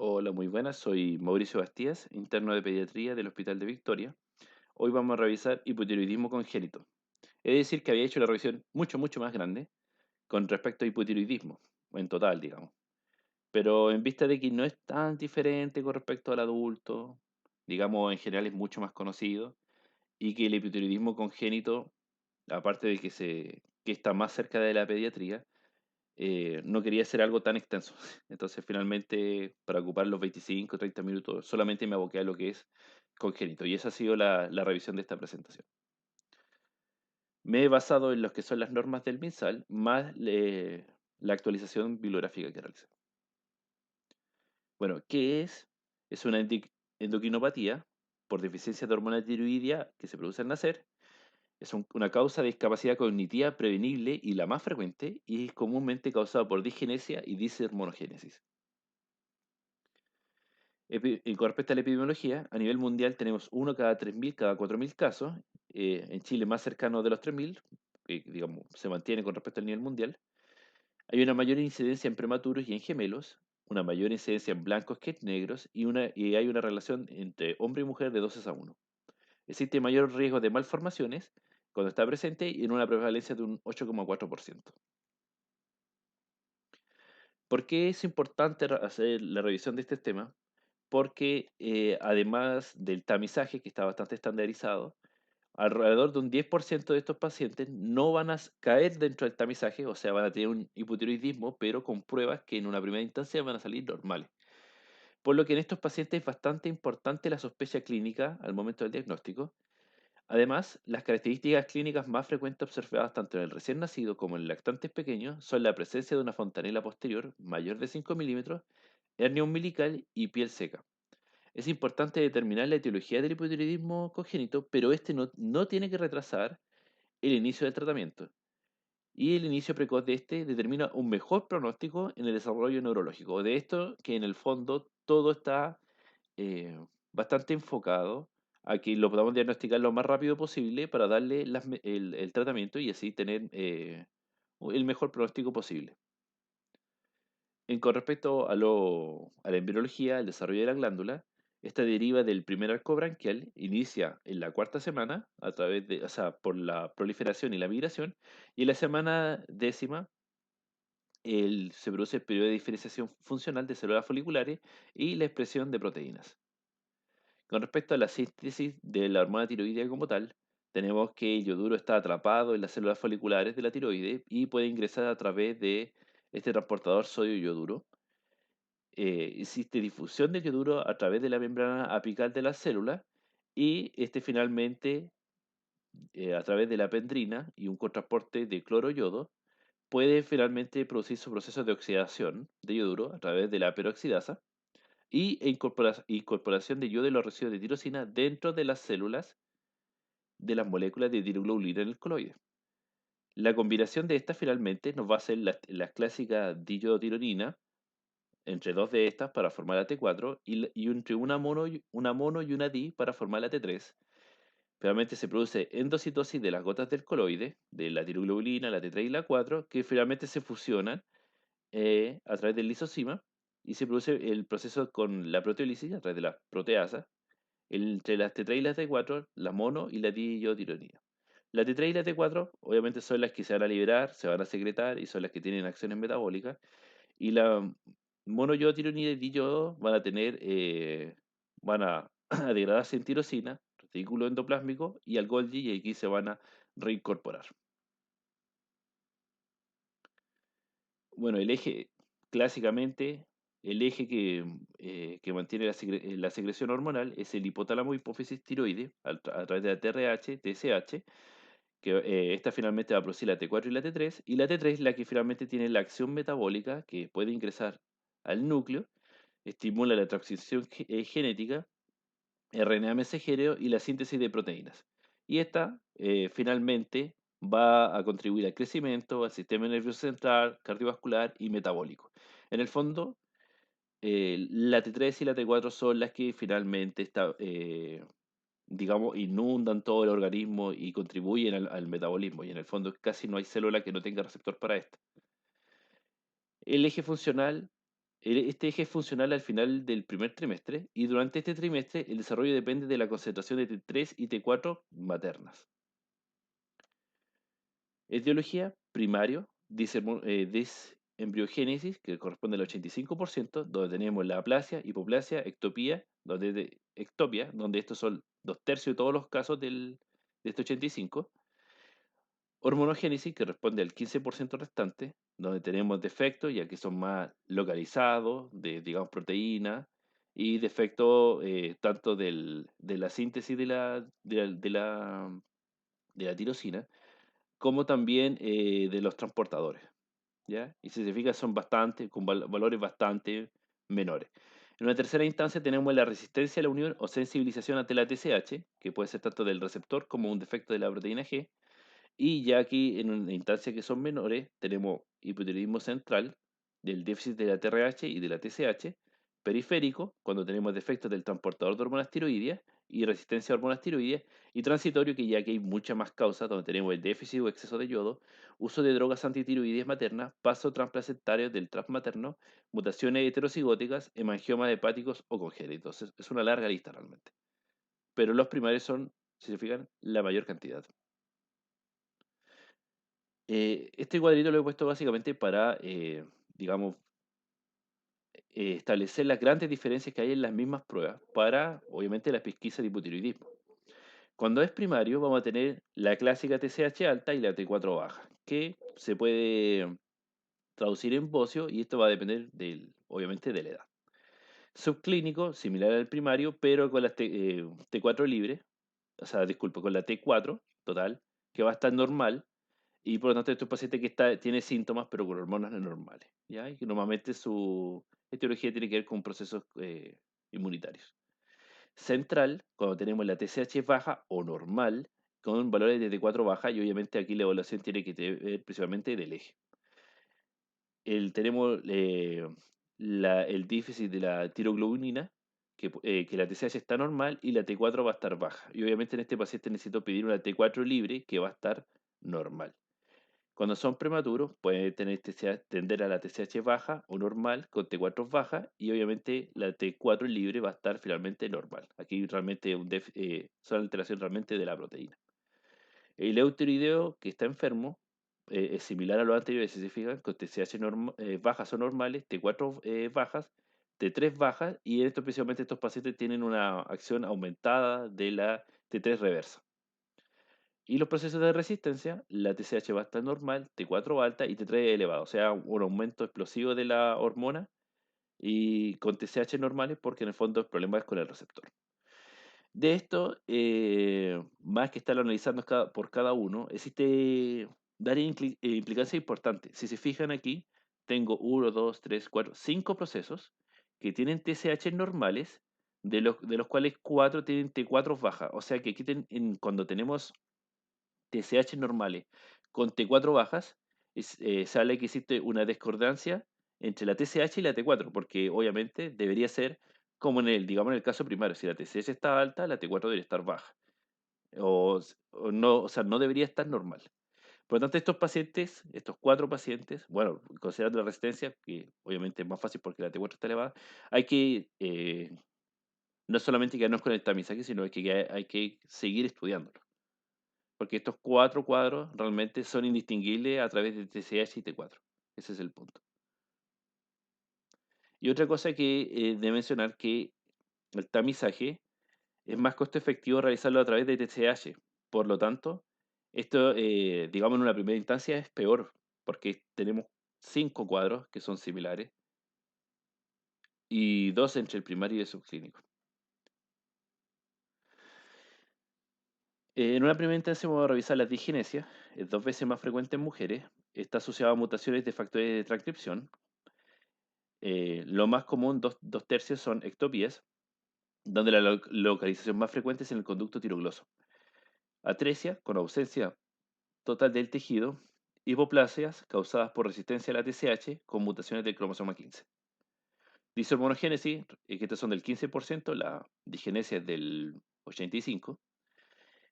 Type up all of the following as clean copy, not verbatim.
Hola, muy buenas. Soy Mauricio Bastías, interno de pediatría del Hospital de Victoria. Hoy vamos a revisar hipotiroidismo congénito. Es decir, que había hecho la revisión mucho más grande con respecto a hipotiroidismo, o en total, digamos. Pero en vista de que no es tan diferente con respecto al adulto, digamos, en general es mucho más conocido, y que el hipotiroidismo congénito, aparte de que está más cerca de la pediatría, no quería hacer algo tan extenso. Entonces, finalmente, para ocupar los 25 o 30 minutos, solamente me aboqué a lo que es congénito. Y esa ha sido la revisión de esta presentación. Me he basado en lo que son las normas del MinSal, más la actualización bibliográfica que realicé. Bueno, ¿qué es? Es una endocrinopatía por deficiencia de hormona tiroidea que se produce al nacer. Es una causa de discapacidad cognitiva prevenible y la más frecuente, y es comúnmente causada por disgenesia y dishormonogénesis. Y con respecto a la epidemiología, a nivel mundial tenemos uno cada 3.000, cada 4.000 casos. En Chile más cercano de los 3.000, que digamos se mantiene con respecto al nivel mundial. Hay una mayor incidencia en prematuros y en gemelos, una mayor incidencia en blancos que en negros y hay una relación entre hombre y mujer de 12:1. Existe mayor riesgo de malformaciones cuando está presente y en una prevalencia de un 8,4%. ¿Por qué es importante hacer la revisión de este tema? Porque además del tamizaje, que está bastante estandarizado, alrededor de un 10% de estos pacientes no van a caer dentro del tamizaje, o sea, van a tener un hipotiroidismo, pero con pruebas que en una primera instancia van a salir normales. Por lo que en estos pacientes es bastante importante la sospecha clínica al momento del diagnóstico. Además, las características clínicas más frecuentes observadas tanto en el recién nacido como en lactantes pequeños son la presencia de una fontanela posterior mayor de 5 milímetros, hernia umbilical y piel seca. Es importante determinar la etiología del hipotiroidismo congénito, pero este no tiene que retrasar el inicio del tratamiento. Y el inicio precoz de este determina un mejor pronóstico en el desarrollo neurológico. De esto que en el fondo todo está eh, bastante enfocado a que lo podamos diagnosticar lo más rápido posible para darle el tratamiento y así tener el mejor pronóstico posible. Con respecto a la embriología, el desarrollo de la glándula, esta deriva del primer arco branquial, inicia en la cuarta semana, o sea, por la proliferación y la migración, y en la semana décima se produce el periodo de diferenciación funcional de células foliculares y la expresión de proteínas. Con respecto a la síntesis de la hormona tiroidea como tal, tenemos que el yoduro está atrapado en las células foliculares de la tiroide y puede ingresar a través de este transportador sodio-yoduro. Existe difusión del yoduro a través de la membrana apical de las células y este finalmente, a través de la pendrina y un cotransporte de cloro-yodo, puede finalmente producir su proceso de oxidación de yoduro a través de la peroxidasa incorporación de yodo y los residuos de tirosina dentro de las células de las moléculas de tiroglobulina en el coloide. La combinación de estas finalmente nos va a hacer la clásica diyoditironina entre dos de estas para formar la T4 y entre una mono y una di para formar la T3. Finalmente se produce endocitosis de las gotas del coloide, de la tiroglobulina, la T3 y la 4, que finalmente se fusionan a través del lisosima y se produce el proceso con la proteólisis a través de la proteasa entre las T3 y las T4, la mono y la diyoditironina. La T3 y la T4 obviamente son las que se van a liberar, se van a secretar y son las que tienen acciones metabólicas. Y la monoyotironina y diyodo van a, a degradarse en tirosina, retículo endoplásmico y al Golgi y aquí se van a reincorporar. Bueno, clásicamente, el eje que mantiene la secreción hormonal es el hipotálamo hipófisis tiroide a través de la TRH, TSH, que esta finalmente va a producir la T4 y la T3, y la T3 es la que finalmente tiene la acción metabólica que puede ingresar al núcleo, estimula la transcripción genética, RNA mensajero y la síntesis de proteínas. Y esta finalmente va a contribuir al crecimiento, al sistema nervioso central, cardiovascular y metabólico. En el fondo, la T3 y la T4 son las que finalmente digamos, inundan todo el organismo y contribuyen al metabolismo. Y en el fondo casi no hay célula que no tenga receptor para esto. El eje funcional Este eje es funcional al final del primer trimestre y durante este trimestre el desarrollo depende de la concentración de T3 y T4 maternas. Etiología, primario, disembriogénesis, que corresponde al 85%, donde tenemos la aplasia, hipoplasia, ectopia, donde estos son 2/3 de todos los casos de este 85%. Hormonogénesis, que responde al 15% restante, donde tenemos defectos, ya que son más localizados, de, digamos, proteínas, y defectos tanto de la síntesis de la tirosina, como también de los transportadores, ¿ya? Y si se fija, son bastante, con valores bastante menores. En una tercera instancia tenemos la resistencia a la unión o sensibilización ante la TSH, que puede ser tanto del receptor como un defecto de la proteína G, y ya aquí en una instancia que son menores, tenemos hipotiroidismo central, del déficit de la TRH y de la TSH, periférico, cuando tenemos defectos del transportador de hormonas tiroideas y resistencia a hormonas tiroideas, y transitorio, que ya que hay muchas más causas, donde tenemos el déficit o exceso de yodo, uso de drogas antitiroideas maternas, paso transplacentario del TRAP materno, mutaciones heterocigóticas, hemangiomas hepáticos o congénitos. Es una larga lista realmente. Pero los primarios son, si se fijan, la mayor cantidad. Este cuadrito lo he puesto básicamente para, digamos, establecer las grandes diferencias que hay en las mismas pruebas para, obviamente, la pesquisa de hipotiroidismo. Cuando es primario, vamos a tener la clásica TSH alta y la T4 baja, que se puede traducir en bocio y esto va a depender, obviamente, de la edad. Subclínico, similar al primario, pero con la T4 libre, o sea, disculpa, con la T4 total, que va a estar normal. Y por lo tanto, este es un paciente que tiene síntomas, pero con hormonas no normales, ¿ya? Y que normalmente su etiología tiene que ver con procesos inmunitarios. Central, cuando tenemos la TSH baja o normal, con valores de T4 baja, y obviamente aquí la evaluación tiene que ver principalmente del eje. Tenemos el déficit de la tiroglobulina, que la TSH está normal y la T4 va a estar baja. Y obviamente en este paciente necesito pedir una T4 libre que va a estar normal. Cuando son prematuros, pueden tender a la TSH baja o normal con T4 baja y obviamente la T4 libre va a estar finalmente normal. Aquí realmente son alteraciones realmente de la proteína. El eutiroideo que está enfermo es similar a los anteriores, si se fijan, con TSH bajas o normales, T4 bajas, T3 bajas y especialmente estos pacientes tienen una acción aumentada de la T3 reversa. Y los procesos de resistencia, la TSH va a estar normal, T4 alta y T3 elevado, o sea, un aumento explosivo de la hormona y con TSH normales porque en el fondo el problema es con el receptor. De esto, más que estarlo analizando por cada uno, existe varias implicancias importantes. Si se fijan aquí, tengo 1, 2, 3, 4, 5 procesos que tienen TSH normales, de los cuales 4 tienen T4 bajas. O sea que aquí cuando tenemos TSH normales con T4 bajas, sale que existe una discordancia entre la TSH y la T4, porque obviamente debería ser como digamos en el caso primario, si la TSH está alta, la T4 debería estar baja, o no, o sea, no debería estar normal. Por lo tanto, estos 4 pacientes, bueno, considerando la resistencia, que obviamente es más fácil porque la T4 está elevada, hay que no solamente quedarnos con el tamizaje, sino que hay que seguir estudiándolo. Porque estos 4 cuadros realmente son indistinguibles a través de TSH y T4. Ese es el punto. Y otra cosa que de mencionar que el tamizaje es más costo efectivo realizarlo a través de TSH. Por lo tanto, esto, digamos, en una primera instancia es peor, porque tenemos 5 cuadros que son similares y 2 entre el primario y el subclínico. En una primera instancia vamos a revisar la diginesia, es 2 veces más frecuente en mujeres, está asociado a mutaciones de factores de transcripción. Lo más común, 2/3, son ectopias, donde la localización más frecuente es en el conducto tirogloso. Atresia, con ausencia total del tejido. Hipoplasias causadas por resistencia a la TSH con mutaciones del cromosoma 15. Dishormonogénesis, que estos son del 15%, la digenesia es del 85%,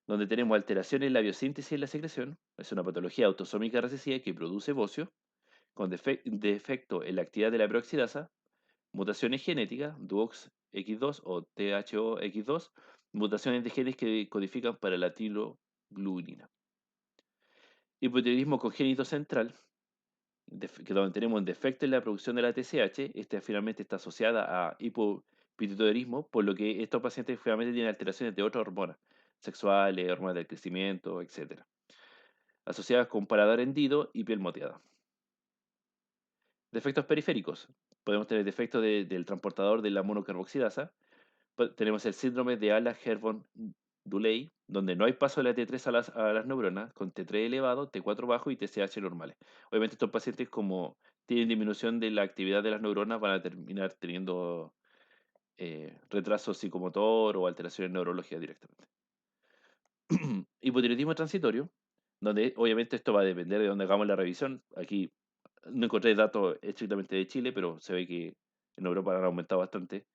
donde tenemos alteraciones en la biosíntesis y en la secreción. Es una patología autosómica recesiva que produce bocio, con defecto en la actividad de la peroxidasa, mutaciones genéticas, DUOX-X2 o THOX2, mutaciones de genes que codifican para la tiroglutamina. Hipotiroidismo congénito central, que donde tenemos un defecto en la producción de la TSH, esta finalmente está asociada a hipopituitarismo, por lo que estos pacientes finalmente tienen alteraciones de otras hormonas, sexuales, hormonas del crecimiento, etcétera, asociadas con paladar hendido y piel moteada. Defectos periféricos. Podemos tener defectos del transportador de la monocarboxilasa. Tenemos el síndrome de Ehlers-Danlos, donde no hay paso de la T3 a las neuronas, con T3 elevado, T4 bajo y TSH normales. Obviamente estos pacientes, como tienen disminución de la actividad de las neuronas, van a terminar teniendo retraso psicomotor o alteraciones neurológicas directamente. Hipotiroidismo transitorio, donde obviamente esto va a depender de dónde hagamos la revisión. Aquí no encontré datos estrictamente de Chile, pero se ve que en Europa han aumentado bastante.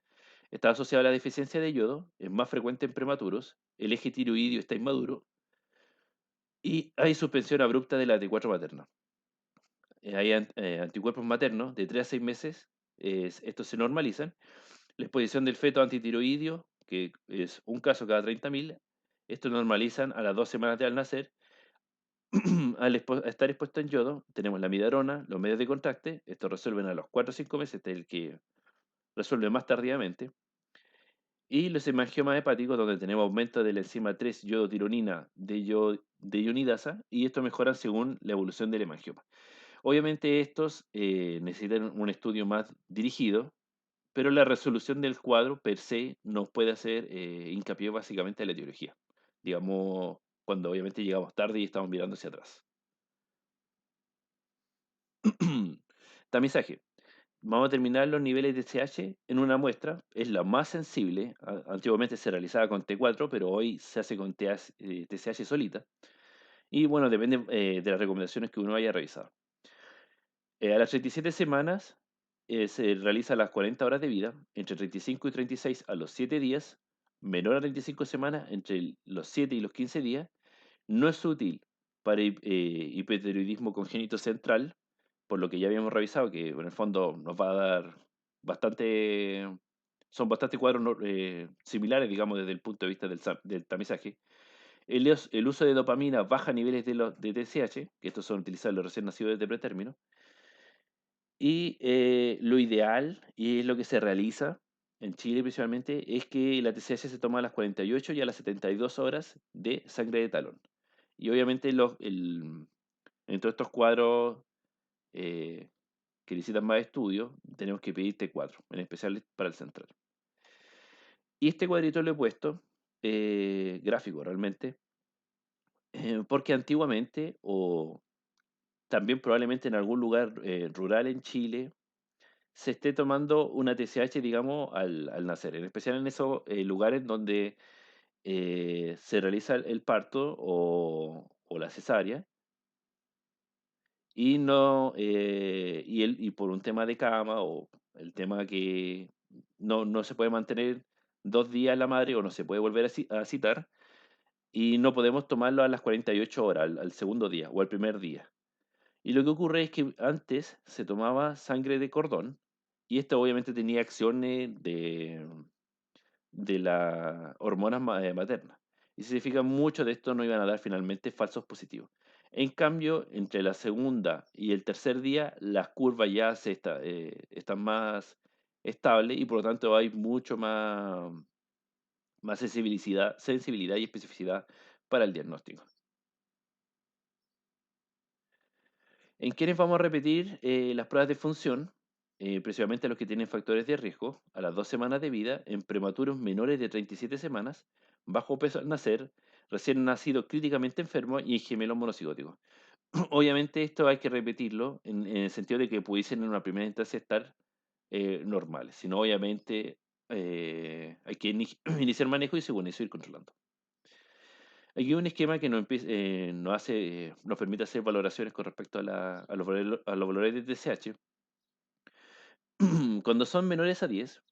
Está asociado a la deficiencia de yodo, es más frecuente en prematuros, el eje tiroideo está inmaduro y hay suspensión abrupta de la T4 materna. Hay anticuerpos maternos de 3 a 6 meses, estos se normalizan. La exposición del feto antitiroideo, que es un caso cada 30.000, estos normalizan a las 2 semanas de al nacer. Al estar expuesto en yodo, tenemos la midarona, los medios de contraste, estos resuelven a los 4 o 5 meses, este es el que resuelve más tardíamente. Y los hemangiomas hepáticos, donde tenemos aumento de la enzima 3-yodotironina de ionidasa, y esto mejora según la evolución del hemangioma. Obviamente estos necesitan un estudio más dirigido, pero la resolución del cuadro per se nos puede hacer hincapié básicamente en la etiología. Digamos, cuando obviamente llegamos tarde y estamos mirando hacia atrás. Tamizaje. Vamos a determinar los niveles de TSH en una muestra. Es la más sensible. Antiguamente se realizaba con T4, pero hoy se hace con TSH solita. Y bueno, depende de las recomendaciones que uno haya revisado. A las 37 semanas se realiza las 40 horas de vida, entre 35 y 36 a los 7 días, menor a 35 semanas entre los 7 y los 15 días. No es útil para hipertiroidismo congénito central, por lo que ya habíamos revisado, que en el fondo nos va a dar bastante, son bastante cuadros similares, digamos, desde el punto de vista del tamizaje. El uso de dopamina baja niveles de TSH, que estos son utilizados los recién nacidos desde pretérmino. Y lo ideal, y es lo que se realiza en Chile principalmente, es que la TSH se toma a las 48 y a las 72 horas de sangre de talón. Y obviamente en todos estos cuadros eh, que necesitan más estudios, tenemos que pedir T4, en especial para el central. Y este cuadrito lo he puesto, gráfico realmente, porque antiguamente, o también probablemente en algún lugar rural en Chile, se esté tomando una TSH, digamos, al nacer, en especial en esos lugares donde se realiza el parto o la cesárea, y no y por un tema de cama o el tema que no se puede mantener 2 días la madre o no se puede volver a citar, y no podemos tomarlo a las 48 horas, al segundo día o al primer día. Y lo que ocurre es que antes se tomaba sangre de cordón y esto obviamente tenía acciones de las hormonas maternas. Y significa mucho de esto no iban a dar finalmente falsos positivos. En cambio, entre la segunda y el tercer día, las curvas ya están más estables y por lo tanto hay mucho más sensibilidad y especificidad para el diagnóstico. ¿En quiénes vamos a repetir las pruebas de función? Principalmente los que tienen factores de riesgo, a las 2 semanas de vida, en prematuros menores de 37 semanas, bajo peso al nacer, recién nacido críticamente enfermo y en gemelos monocigóticos. Obviamente esto hay que repetirlo en el sentido de que pudiesen en una primera instancia estar normales, sino obviamente hay que iniciar manejo y según eso ir controlando. Aquí hay un esquema que nos permite hacer valoraciones con respecto a los valores de TSH. Cuando son menores a 10,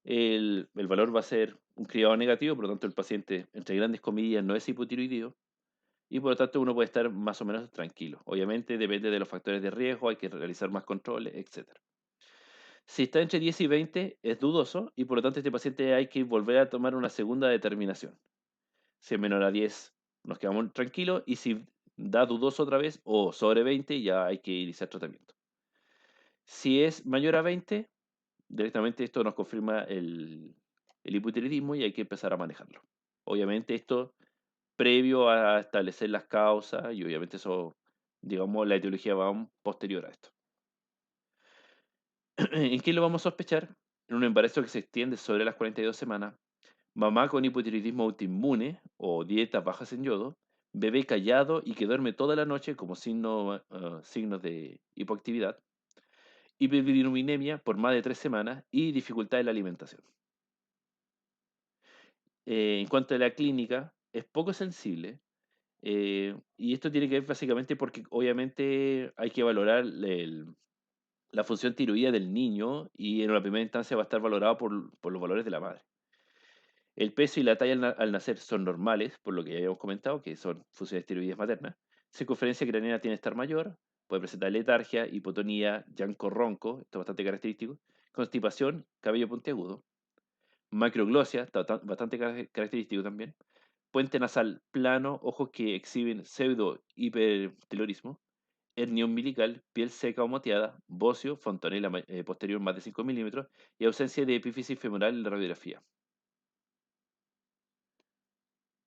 el valor va a ser un criado negativo, por lo tanto el paciente, entre grandes comillas, no es hipotiroideo y por lo tanto uno puede estar más o menos tranquilo. Obviamente depende de los factores de riesgo, hay que realizar más controles, etc. Si está entre 10 y 20 es dudoso y por lo tanto este paciente hay que volver a tomar una segunda determinación. Si es menor a 10 nos quedamos tranquilos y si da dudoso otra vez o sobre 20 ya hay que iniciar tratamiento. Si es mayor a 20, directamente esto nos confirma el hipotiroidismo y hay que empezar a manejarlo. Obviamente esto previo a establecer las causas y obviamente eso, digamos, la etiología va posterior a esto. ¿En qué lo vamos a sospechar? En un embarazo que se extiende sobre las 42 semanas, mamá con hipotiroidismo autoinmune o dietas bajas en yodo, bebé callado y que duerme toda la noche como signos de hipoactividad, hiperbilirubinemia por más de 3 semanas y dificultad en la alimentación. En cuanto a la clínica, es poco sensible. Y esto tiene que ver básicamente porque obviamente hay que valorar la función tiroidea del niño y en una primera instancia va a estar valorado por los valores de la madre. El peso y la talla al nacer son normales, por lo que ya habíamos comentado, que son funciones tiroideas maternas. Circunferencia craneana tiene que estar mayor, puede presentar letargia, hipotonía, llanto ronco, esto es bastante característico, constipación, cabello puntiagudo, macroglosia, está bastante característico también, puente nasal plano, ojos que exhiben pseudo hipertelorismo, hernia umbilical, piel seca o moteada, bocio, fontanela posterior más de 5 milímetros y ausencia de epífisis femoral en la radiografía.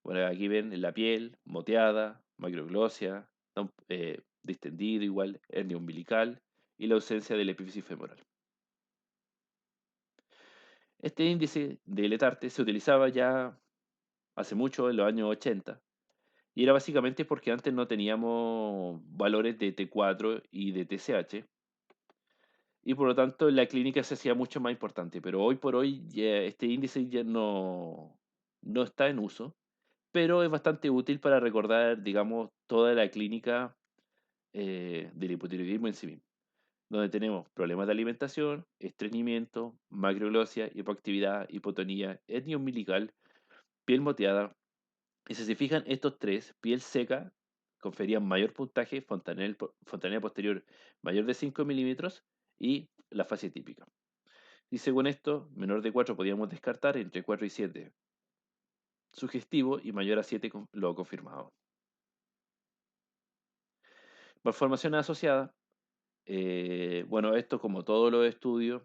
Bueno, aquí ven la piel moteada, macroglosia, distendido igual, hernia umbilical y la ausencia del epífisis femoral. Este índice de Letarte se utilizaba ya hace mucho, en los años 80, y era básicamente porque antes no teníamos valores de T4 y de TSH, y por lo tanto la clínica se hacía mucho más importante, pero hoy por hoy este índice ya no está en uso, pero es bastante útil para recordar, digamos, toda la clínica del hipotiroidismo en sí mismo, donde tenemos problemas de alimentación, estreñimiento, macroglosia, hipoactividad, hipotonía, etnia umbilical, piel moteada. Y si se fijan, estos tres, piel seca, conferían mayor puntaje, fontanela posterior mayor de 5 milímetros y la fase típica. Y según esto, menor de 4 podíamos descartar, entre 4 y 7 sugestivo y mayor a 7 lo confirmado. Malformaciones asociadas. Bueno, esto como todos los estudios,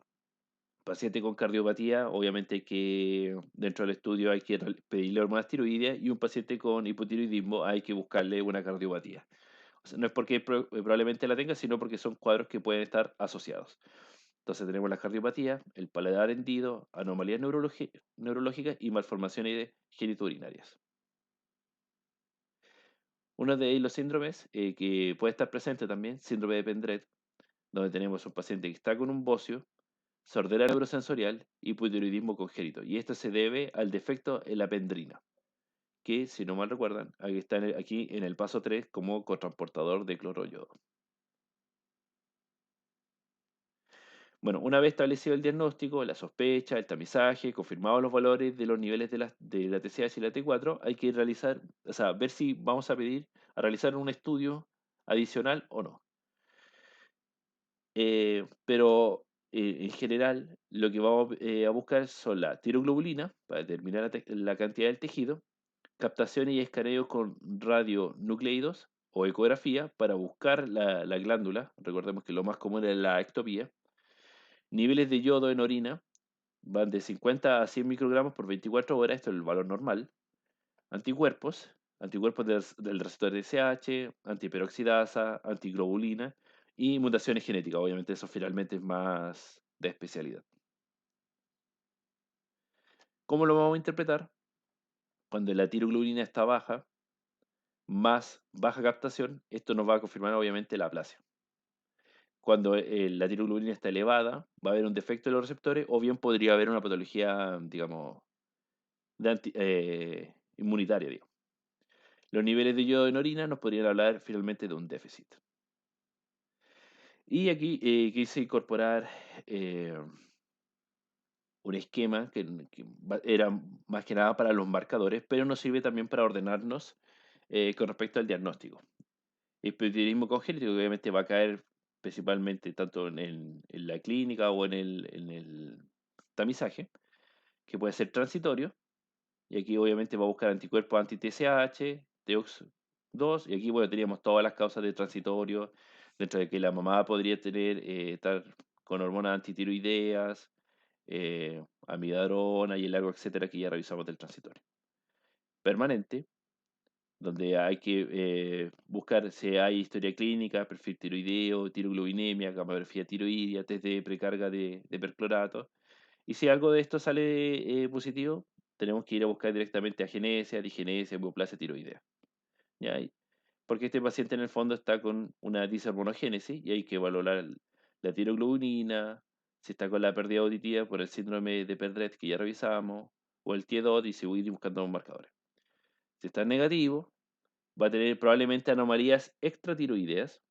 paciente con cardiopatía, obviamente que dentro del estudio hay que pedirle hormonas tiroideas y un paciente con hipotiroidismo hay que buscarle una cardiopatía. O sea, no es porque probablemente la tenga, sino porque son cuadros que pueden estar asociados. Entonces tenemos la cardiopatía, el paladar hendido, anomalías neurológicas y malformaciones genitourinarias. Uno de ellos los síndromes que puede estar presente también, síndrome de Pendret, donde tenemos un paciente que está con un bocio, sordera neurosensorial y hipotiroidismo congénito. Y esto se debe al defecto en la pendrina, que si no mal recuerdan, aquí está aquí en el paso 3 como cotransportador de cloro yodo. Bueno, una vez establecido el diagnóstico, la sospecha, el tamizaje, confirmados los valores de los niveles de la TSH y la T4, hay que realizar, o sea, ver si vamos a pedir a realizar un estudio adicional o no. Pero en general, lo que vamos a buscar son la tiroglobulina para determinar la cantidad del tejido, captación y escaneo con radionucleidos o ecografía para buscar la glándula. Recordemos que lo más común es la ectopía. Niveles de yodo en orina van de 50 a 100 microgramos por 24 horas, esto es el valor normal. Anticuerpos, anticuerpos del receptor de SH, antiperoxidasa, antiglobulina y mutaciones genéticas. Obviamente eso finalmente es más de especialidad. ¿Cómo lo vamos a interpretar? Cuando la tiroglobulina está baja, más baja captación, esto nos va a confirmar obviamente la aplasia. Cuando la tiroglobulina está elevada, va a haber un defecto de los receptores o bien podría haber una patología, digamos, inmunitaria, digamos. Los niveles de yodo en orina nos podrían hablar finalmente de un déficit. Y aquí quise incorporar eh, un esquema que era más que nada para los marcadores, pero nos sirve también para ordenarnos con respecto al diagnóstico. Hipotiroidismo congénito obviamente va a caer principalmente tanto en la clínica o en el tamizaje, que puede ser transitorio, y aquí obviamente va a buscar anticuerpos anti-TSH, TOX2, y aquí bueno, teníamos todas las causas de transitorio, dentro de que la mamá podría tener, estar con hormonas antitiroideas, amiodarona y el largo, etcétera, que ya revisamos del transitorio. Permanente, donde hay que buscar si hay historia clínica, perfil tiroideo, tiroglobinemia, gamografía tiroidea, test de precarga de perclorato. Y si algo de esto sale positivo, tenemos que ir a buscar directamente a genesia, digenesia, hemoplasia tiroidea. ¿Ya? Porque este paciente en el fondo está con una dishormonogénesis y hay que valorar la tiroglobulina, si está con la pérdida auditiva por el síndrome de Perdret que ya revisamos, o el TIEDOT y seguir buscando los marcadores. Si está negativo, va a tener probablemente anomalías extratiroideas,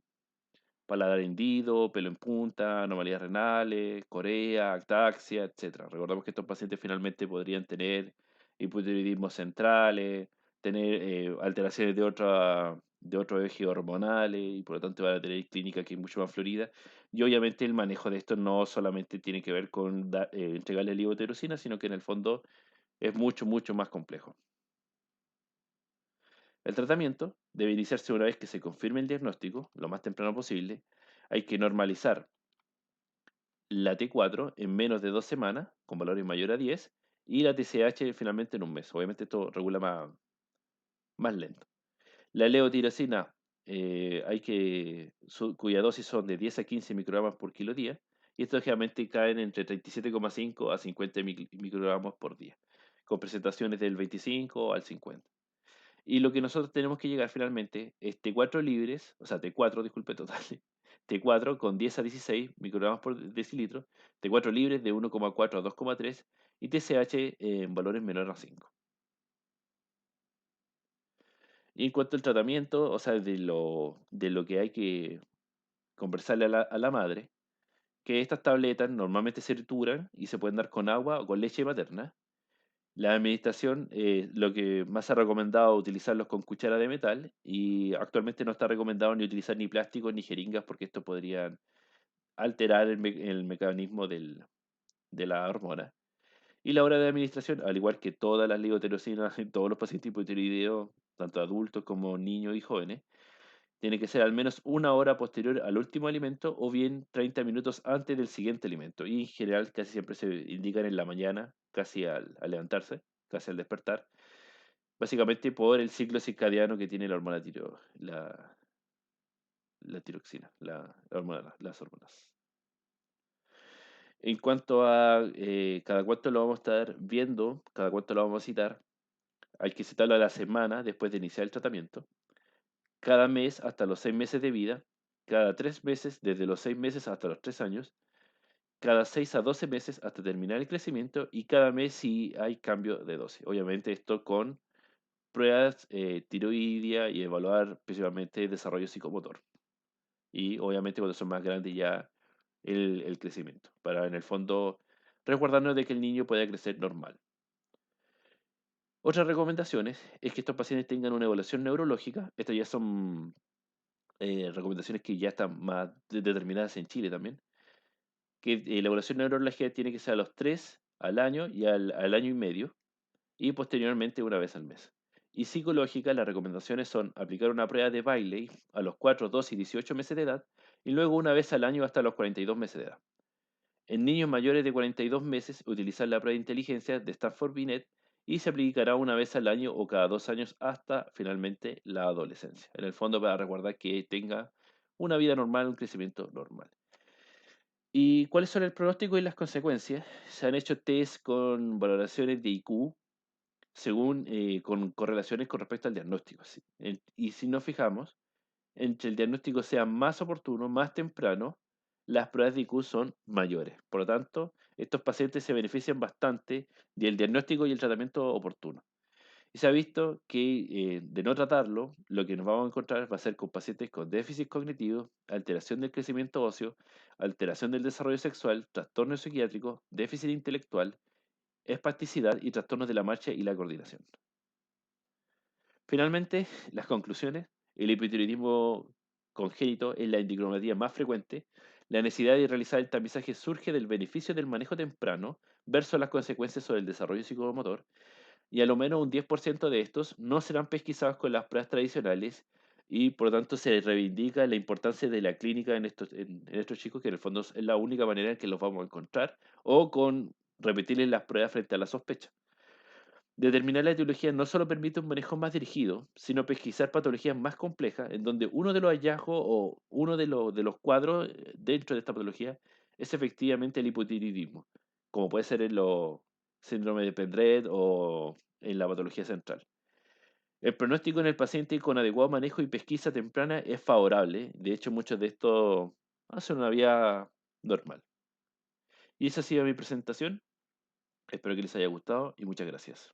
paladar hendido, pelo en punta, anomalías renales, corea, ataxia, etcétera. Recordamos que estos pacientes finalmente podrían tener hipotiroidismo centrales, tener alteraciones de otro eje hormonales y por lo tanto van a tener clínica que es mucho más florida. Y obviamente el manejo de esto no solamente tiene que ver con entregarle levotirosina, sino que en el fondo es mucho, mucho más complejo. El tratamiento debe iniciarse una vez que se confirme el diagnóstico, lo más temprano posible. Hay que normalizar la T4 en menos de 2 semanas, con valores mayores a 10, y la TSH finalmente en un mes. Obviamente esto regula más lento. La levotirosina, cuya dosis son de 10 a 15 microgramos por kilo día, y estos generalmente caen entre 37,5 a 50 microgramos por día, con presentaciones del 25 al 50. Y lo que nosotros tenemos que llegar finalmente es T4 libres, o sea, T4, disculpe, total, T4 con 10 a 16 microgramos por decilitro, T4 libres de 1,4 a 2,3 y TSH en valores menores a 5. Y en cuanto al tratamiento, o sea, de lo que hay que conversarle a la madre, que estas tabletas normalmente se trituran y se pueden dar con agua o con leche materna. La administración, lo que más se ha recomendado utilizarlos con cuchara de metal y actualmente no está recomendado ni utilizar ni plásticos ni jeringas porque esto podrían alterar el mecanismo de la hormona. Y la hora de administración, al igual que todas las levotirosinas en todos los pacientes hipotiroideos, tanto adultos como niños y jóvenes, tiene que ser al menos una hora posterior al último alimento o bien 30 minutos antes del siguiente alimento. Y en general casi siempre se indican en la mañana, casi al levantarse, casi al despertar. Básicamente por el ciclo circadiano que tiene la hormona la tiroxina, las hormonas. En cuanto a cada cuánto lo vamos a estar viendo, cada cuánto lo vamos a citar, hay que citarlo a la semana después de iniciar el tratamiento, cada mes hasta los 6 meses de vida, cada 3 meses desde los 6 meses hasta los 3 años, cada 6 a 12 meses hasta terminar el crecimiento y cada mes si hay cambio de dosis. Obviamente esto con pruebas tiroidea y evaluar principalmente el desarrollo psicomotor. Y obviamente cuando son más grandes ya el crecimiento, para en el fondo resguardarnos de que el niño pueda crecer normal. Otras recomendaciones es que estos pacientes tengan una evaluación neurológica. Estas ya son recomendaciones que ya están más determinadas en Chile también. Que la evaluación neurológica tiene que ser a los 3 al año y al año y medio y posteriormente una vez al mes. Y psicológica, las recomendaciones son aplicar una prueba de Bailey a los 4, 2 y 18 meses de edad y luego una vez al año hasta los 42 meses de edad. En niños mayores de 42 meses, utilizar la prueba de inteligencia de Stanford Binet y se aplicará una vez al año o cada 2 años hasta finalmente la adolescencia. En el fondo para recordar que tenga una vida normal, un crecimiento normal. ¿Y cuáles son el pronóstico y las consecuencias? Se han hecho test con valoraciones de IQ según con correlaciones con respecto al diagnóstico. ¿Sí? Y si nos fijamos, entre el diagnóstico sea más oportuno, más temprano, las pruebas de IQ son mayores. Por lo tanto, estos pacientes se benefician bastante del diagnóstico y el tratamiento oportuno. Y se ha visto que de no tratarlo, lo que nos vamos a encontrar va a ser con pacientes con déficit cognitivo, alteración del crecimiento óseo, alteración del desarrollo sexual, trastorno psiquiátrico, déficit intelectual, espasticidad y trastornos de la marcha y la coordinación. Finalmente, las conclusiones. El hipotiroidismo congénito es la endocrinopatía más frecuente, la necesidad de realizar el tamizaje surge del beneficio del manejo temprano versus las consecuencias sobre el desarrollo psicomotor, y a lo menos un 10% de estos no serán pesquisados con las pruebas tradicionales y por lo tanto se reivindica la importancia de la clínica en estos chicos, que en el fondo es la única manera en que los vamos a encontrar, o con repetirles las pruebas frente a la sospecha. Determinar la etiología no solo permite un manejo más dirigido, sino pesquisar patologías más complejas, en donde uno de los hallazgos o uno de los cuadros dentro de esta patología es efectivamente el hipotiroidismo, como puede ser en los síndrome de Pendred o en la patología central. El pronóstico en el paciente con adecuado manejo y pesquisa temprana es favorable. De hecho, muchos de estos hacen una vida normal. Y esa ha sido mi presentación. Espero que les haya gustado y muchas gracias.